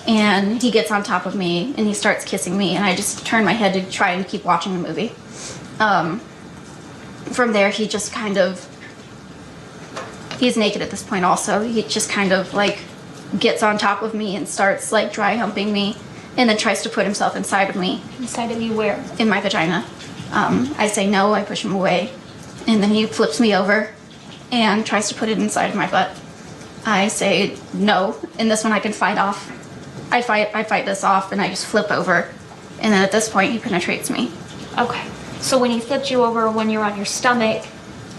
and he gets on top of me and he starts kissing me, and I just turn my head to try and keep watching the movie. From there, he just kind of, he's naked at this point also. He just kind of like gets on top of me and starts like dry humping me, and then tries to put himself inside of me. Inside of you where? In my vagina. I say no, I push him away, and then he flips me over and tries to put it inside of my butt. I say no, and this one I can fight off. I fight this off, and I just flip over, and then at this point he penetrates me. Okay. So when he flipped you over, when you're on your stomach,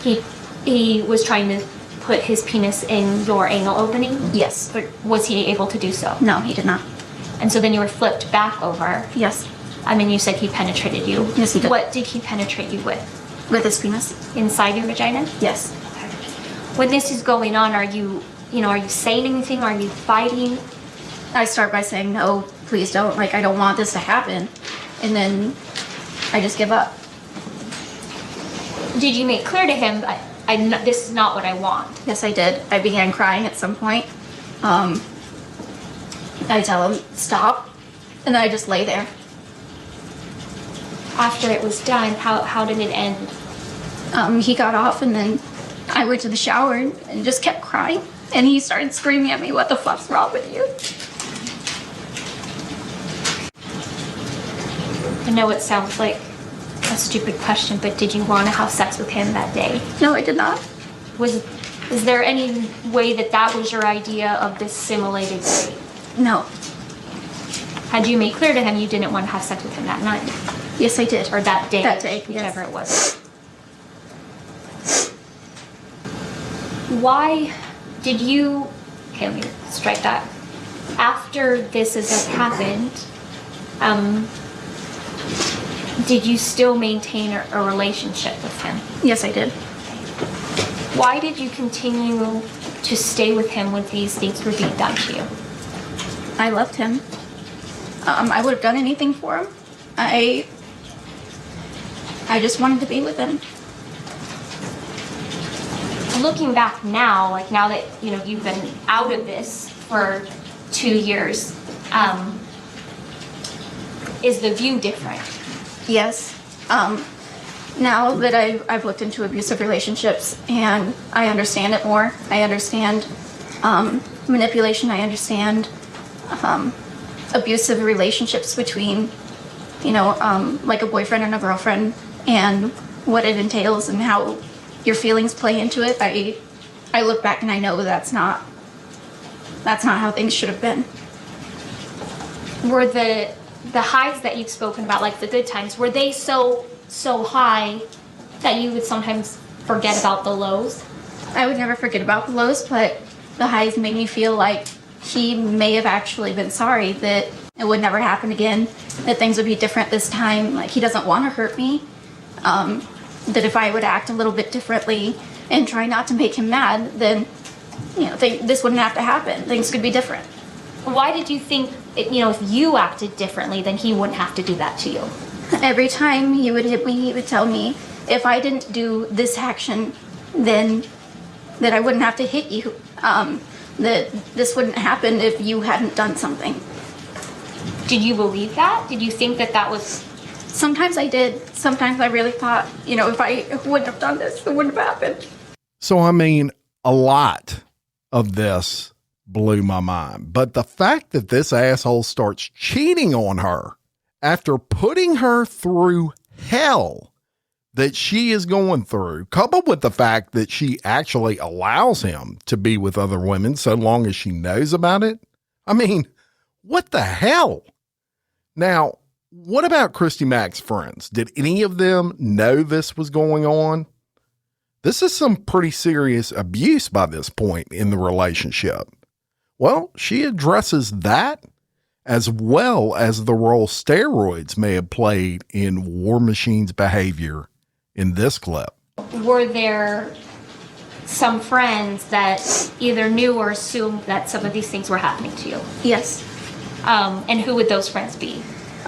he was trying to put his penis in your anal opening? Yes. But was he able to do so? No, he did not. And so then you were flipped back over. Yes. I mean, you said he penetrated you. Yes, he did. What did he penetrate you with? With his penis? Inside your vagina? Yes. When this is going on, are you saying anything? Are you fighting? I start by saying, no, please don't. Like, I don't want this to happen. And then I just give up. Did you make clear to him, this is not what I want? Yes, I did. I began crying at some point. I tell him, stop. And then I just lay there. After it was done, how did it end? He got off, and then I went to the shower and just kept crying. And he started screaming at me, what the fuck's wrong with you? I know it sounds like a stupid question, but did you want to have sex with him that day? No, I did not. Is there any way that was your idea of this simulated rape? No. Had you made clear to him you didn't want to have sex with him that night? Yes, I did. Or that day? That day, whichever yes. it was. Why did you... Okay, let me strike that. After this event happened, did you still maintain a relationship with him? Yes, I did. Why did you continue to stay with him when these things were being done to you? I loved him. I would have done anything for him. I just wanted to be with him. Looking back now, like now that you've been out of this for 2 years, is the view different? Yes. Now that I've looked into abusive relationships and I understand it more, I understand manipulation, I understand abusive relationships between, like a boyfriend and a girlfriend, and what it entails and how your feelings play into it. I look back and I know that's not how things should have been. Were the highs that you've spoken about, like the good times, were they so high that you would sometimes forget about the lows? I would never forget about the lows, but the highs made me feel like he may have actually been sorry, that it would never happen again, that things would be different this time, like he doesn't want to hurt me, that if I would act a little bit differently and try not to make him mad, then this wouldn't have to happen, things could be different. Why did you think, if you acted differently, then he wouldn't have to do that to you? Every time he would hit me, he would tell me, if I didn't do this action, then that I wouldn't have to hit you. That this wouldn't happen if you hadn't done something. Did you believe that? Did you think that was... Sometimes I did. Sometimes I really thought, if I wouldn't have done this, it wouldn't have happened. So, I mean, a lot of this blew my mind. But the fact that this asshole starts cheating on her after putting her through hell that she is going through, coupled with the fact that she actually allows him to be with other women so long as she knows about it. I mean, what the hell? Now, what about Christy Mac's friends? Did any of them know this was going on? This is some pretty serious abuse by this point in the relationship. Well, she addresses that, as well as the role steroids may have played in War Machine's behavior in this clip. Were there some friends that either knew or assumed that some of these things were happening to you? Yes. And who would those friends be?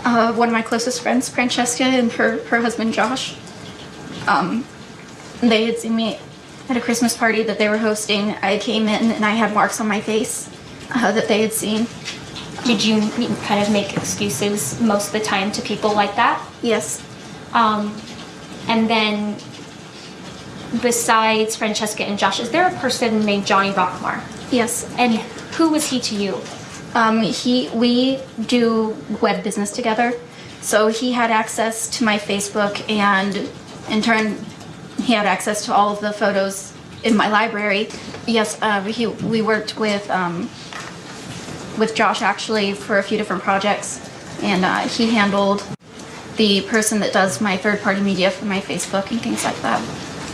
One of my closest friends, Francesca, and her husband, Josh. They had seen me at a Christmas party that they were hosting. I came in and I had marks on my face that they had seen. Did you kind of make excuses most of the time to people like that? Yes. And then, besides Francesca and Josh, is there a person named Johnny Rockmar? Yes. And who was he to you? We do web business together, so he had access to my Facebook, and in turn, he had access to all of the photos in my library. Yes, we worked with Josh actually for a few different projects, and he handled the person that does my third-party media for my Facebook and things like that.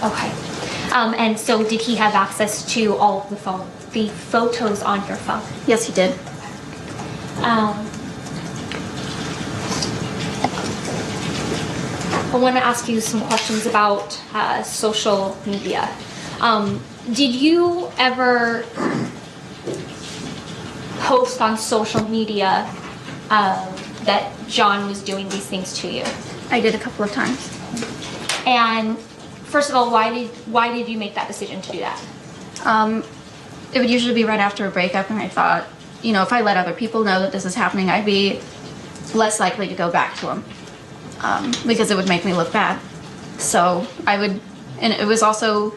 Okay. And so did he have access to all of the photos on your phone? Yes, he did. I want to ask you some questions about social media. Did you ever post on social media that Jon was doing these things to you? I did a couple of times. And first of all, why did you make that decision to do that? It would usually be right after a breakup, and I thought, if I let other people know that this is happening, I'd be less likely to go back to him, because it would make me look bad. So I would, and it would also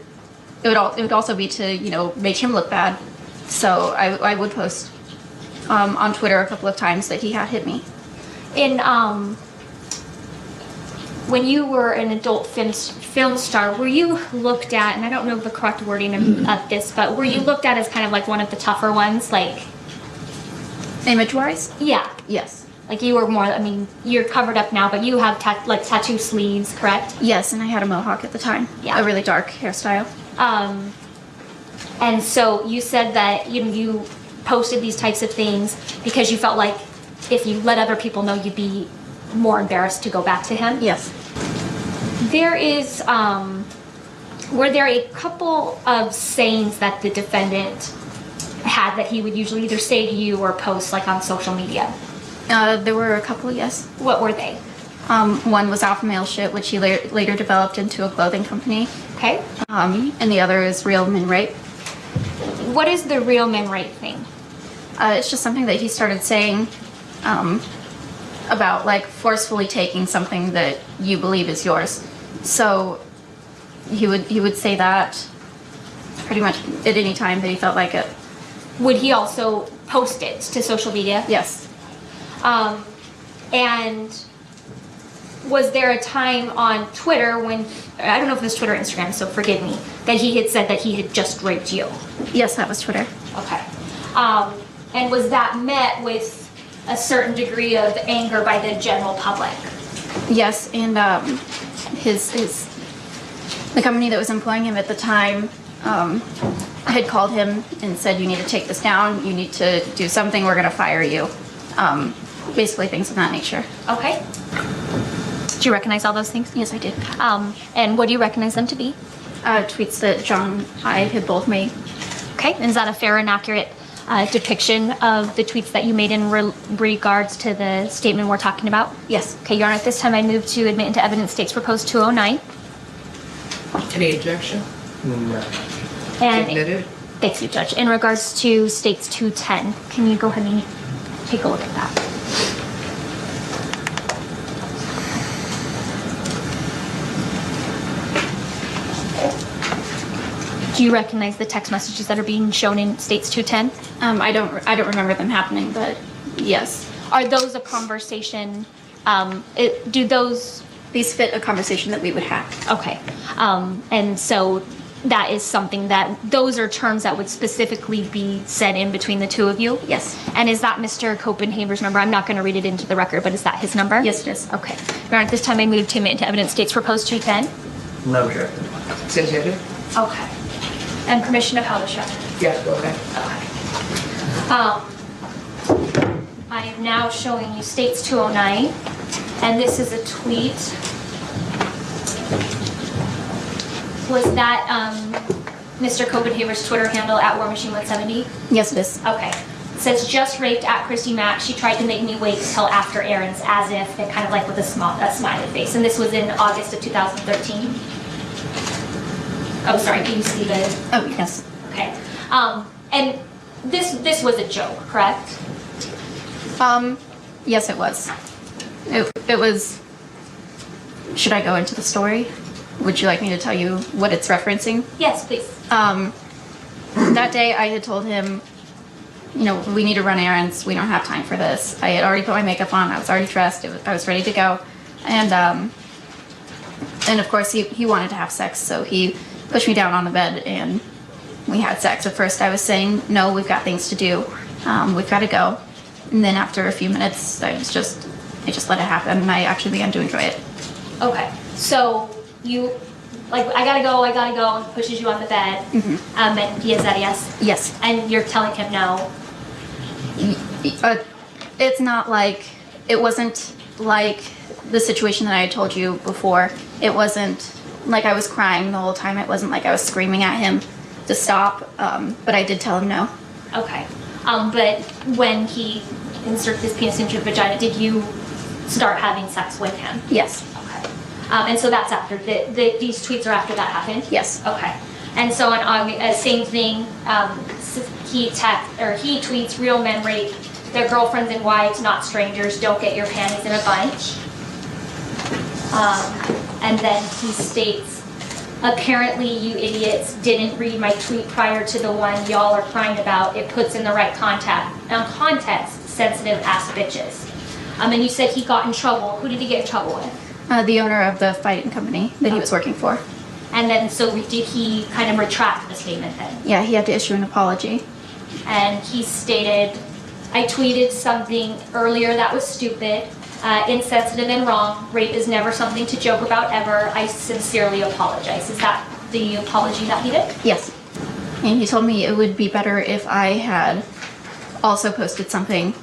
be to make him look bad. So I would post on Twitter a couple of times that he had hit me. When you were an adult film star, were you looked at, and I don't know the correct wording of this, but were you looked at as kind of like one of the tougher ones, like? Image-wise? Yeah. Yes. Like you were more, you're covered up now, but you have tattoo sleeves, correct? Yes, and I had a mohawk at the time. Yeah. A really dark hairstyle. And so you said that you posted these types of things because you felt like if you let other people know, you'd be more embarrassed to go back to him? Yes. There is, were there a couple of sayings that the defendant had that he would usually either say to you or post like on social media? There were a couple, yes. What were they? One was alpha male shit, which he later developed into a clothing company. Okay. And the other is real men rape. What is the real men rape thing? It's just something that he started saying about like forcefully taking something that you believe is yours. So he would say that pretty much at any time that he felt like it. Would he also post it to social media? Yes. And was there a time on Twitter when, I don't know if it was Twitter or Instagram, so forgive me, that he had said that he had just raped you? Yes, that was Twitter. Okay. And was that met with a certain degree of anger by the general public? Yes, and the company that was employing him at the time had called him and said, you need to take this down, you need to do something, we're going to fire you. Basically things of that nature. Okay. Do you recognize all those things? Yes, I did. And what do you recognize them to be? Tweets that Jon and I had both made. Okay, and is that a fair and accurate depiction of the tweets that you made in regards to the statement we're talking about? Yes. Okay, Your Honor, at this time I move to admit into evidence State's Proposed 209. Any objection? No. And Admitted? thanks you, Judge. In regards to State's 210, can you go ahead and take a look at that? Do you recognize the text messages that are being shown in State's 210? I don't remember them happening, but yes. Are those a conversation? These fit a conversation that we would have. Okay. And so that is something those are terms that would specifically be said in between the two of you? Yes. And is that Mr. Koppenhaver's number? I'm not going to read it into the record, but is that his number? Yes, it is. Okay. Your Honor, at this time I move to admit into evidence State's Proposed 210. No objection. Submitted? Okay. And permission of how to show? Yeah, go ahead. Okay. I am now showing you State's 209, and this is a tweet. Was that Mr. Koppenhaver's Twitter handle at War Machine 170? Yes, it is. Okay. It says, just raped at Christy Mac. She tried to make me wait till after errands, as if, and kind of like with a smiley face. And this was in August of 2013. Oh, sorry, can you see the? Oh, yes. Okay. And this was a joke, correct? Yes, it was. It was. Should I go into the story? Would you like me to tell you what it's referencing? Yes, please. That day I had told him, we need to run errands. We don't have time for this. I had already put my makeup on. I was already dressed. I was ready to go. And of course he wanted to have sex, so he pushed me down on the bed and we had sex. At first I was saying, no, we've got things to do. We've got to go. And then after a few minutes, I just let it happen, and I actually began to enjoy it. Okay. So you, I gotta go, and he pushes you on the bed. Mm-hmm. And he is that yes? Yes. And you're telling him no? It's not like, it wasn't like the situation that I had told you before. It wasn't like I was crying the whole time. It wasn't like I was screaming at him to stop. But I did tell him no. Okay. But when he inserted his penis into your vagina, did you start having sex with him? Yes. Okay. And so that's after, these tweets are after that happened? Yes. Okay. And so on August, same thing, he tweets, real men rape their girlfriends and wives, not strangers, don't get your panties in a bunch. And then he states, apparently you idiots didn't read my tweet prior to the one y'all are crying about. It puts in the right context, sensitive ass bitches. And you said he got in trouble. Who did he get in trouble with? The owner of the fighting company that he was working for. And then, so did he kind of retract the statement then? Yeah, he had to issue an apology. And he stated, I tweeted something earlier that was stupid, insensitive and wrong. Rape is never something to joke about ever. I sincerely apologize. Is that the apology that he did? Yes. And he told me it would be better if I had also posted something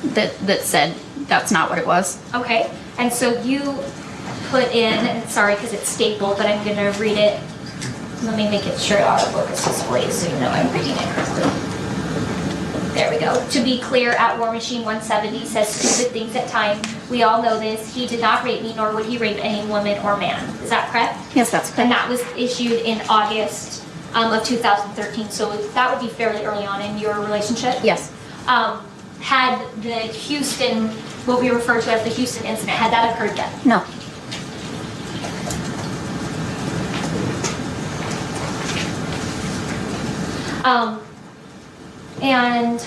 that said that's not what it was. Okay. And so you put in, and sorry because it's stapled, but I'm going to read it. Let me make it sure autofocus displays so you know I'm reading it correctly. There we go. To be clear, at War Machine 170 says stupid things at time. We all know this. He did not rape me, nor would he rape any woman or man. Is that correct? Yes, that's correct. And that was issued in August of 2013. So that would be fairly early on in your relationship? Yes. Had the Houston, what we refer to as the Houston incident, had that occurred yet? No. And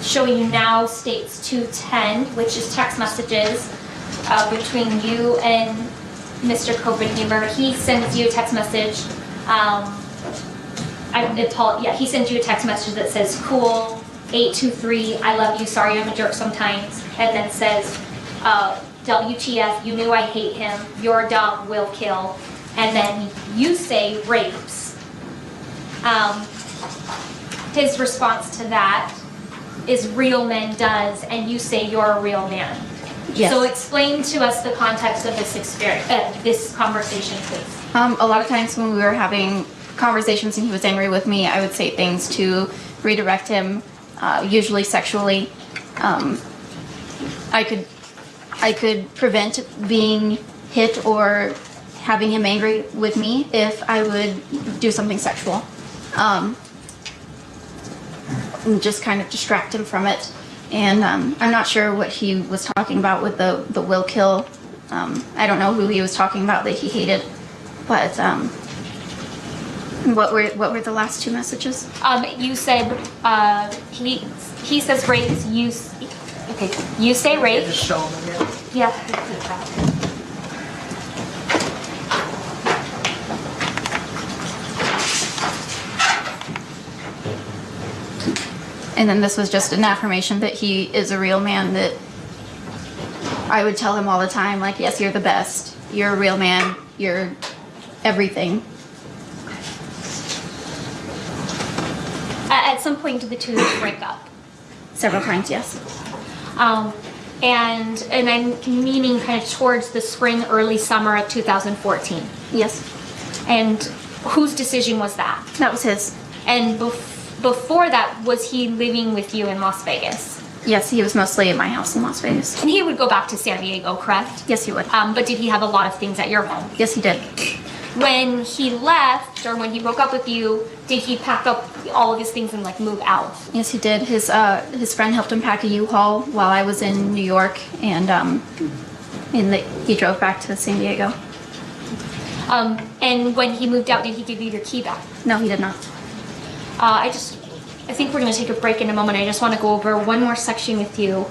showing you now states 210, which is text messages between you and Mr. Koppenhaver. He sends you a text message. He sends you a text message that says, cool, 823, I love you, sorry I'm a jerk sometimes. And then says, WTF, you knew I hate him, your dog will kill. And then you say rapes. His response to that is real men does, and you say you're a real man. Yes. So explain to us the context of this experience, this conversation, please. A lot of times when we were having conversations and he was angry with me, I would say things to redirect him, usually sexually. I could prevent being hit or having him angry with me if I would do something sexual. And just kind of distract him from it. And I'm not sure what he was talking about with the will kill. I don't know who he was talking about that he hated. But what were the last two messages? You said he says rapes. You say rape. Just show them again. Yeah. And then this was just an affirmation that he is a real man, that I would tell him all the time, like, yes, you're the best. You're a real man. You're everything. At some point, did the two of you break up? Several times, yes. And I'm meaning kind of towards the spring, early summer of 2014. Yes. And whose decision was that? That was his. And before that, was he living with you in Las Vegas? Yes, he was mostly at my house in Las Vegas. And he would go back to San Diego, correct? Yes, he would. But did he have a lot of things at your home? Yes, he did. When he left, or when he broke up with you, did he pack up all of his things and like move out? Yes, he did. His friend helped him pack a U-Haul while I was in New York, and he drove back to San Diego. And when he moved out, did he give you your key back? No, he did not. I think we're going to take a break in a moment. I just want to go over one more section with you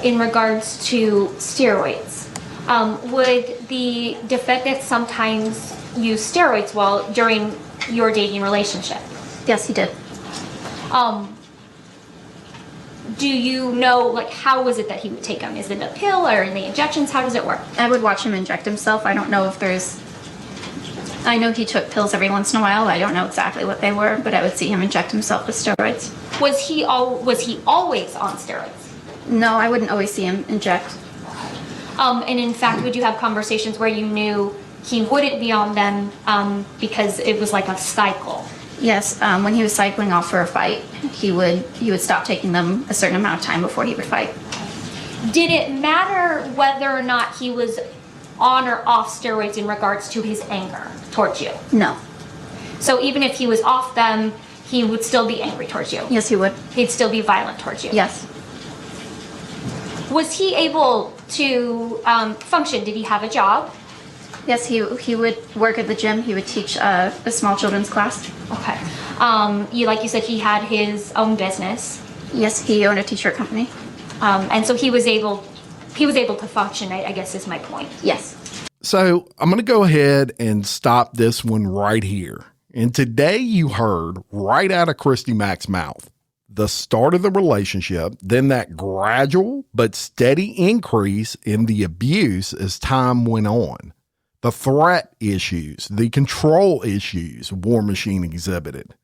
in regards to steroids. Would the defendant sometimes use steroids during your dating relationship? Yes, he did. Do you know, like, how was it that he would take them? Is it a pill or in the injections? How does it work? I would watch him inject himself. I don't know if I know he took pills every once in a while. I don't know exactly what they were, but I would see him inject himself with steroids. Was he always on steroids? No, I wouldn't always see him inject. And in fact, would you have conversations where you knew he wouldn't be on them because it was like a cycle? Yes, when he was cycling off for a fight, he would stop taking them a certain amount of time before he would fight. Did it matter whether or not he was on or off steroids in regards to his anger towards you? No. So even if he was off them, he would still be angry towards you? Yes, he would. He'd still be violent towards you? Yes. Was he able to function? Did he have a job? Yes, he would work at the gym. He would teach a small children's class. Okay. Like you said, he had his own business. Yes, he owned a t-shirt company. And so he was able to function, I guess is my point. Yes. So I'm going to go ahead and stop this one right here. And today you heard right out of Christy Mac's mouth the start of the relationship, then that gradual but steady increase in the abuse as time went on. The threat issues, the control issues War Machine exhibited.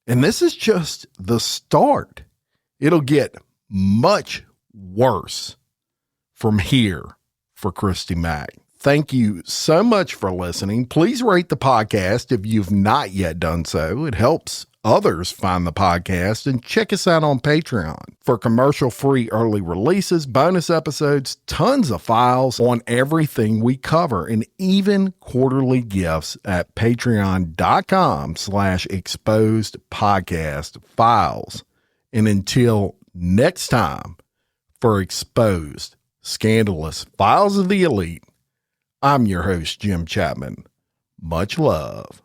And this is just the start. It'll get much worse from here for Christy Mac. Thank you so much for listening. Please rate the podcast if you've not yet done so. It helps others find the podcast, and check us out on Patreon for commercial-free early releases, bonus episodes, tons of files on everything we cover, and even quarterly gifts at patreon.com/exposedpodcastfiles. And until next time, for Exposed, Scandalous Files of the Elite, I'm your host, Jim Chapman. Much love.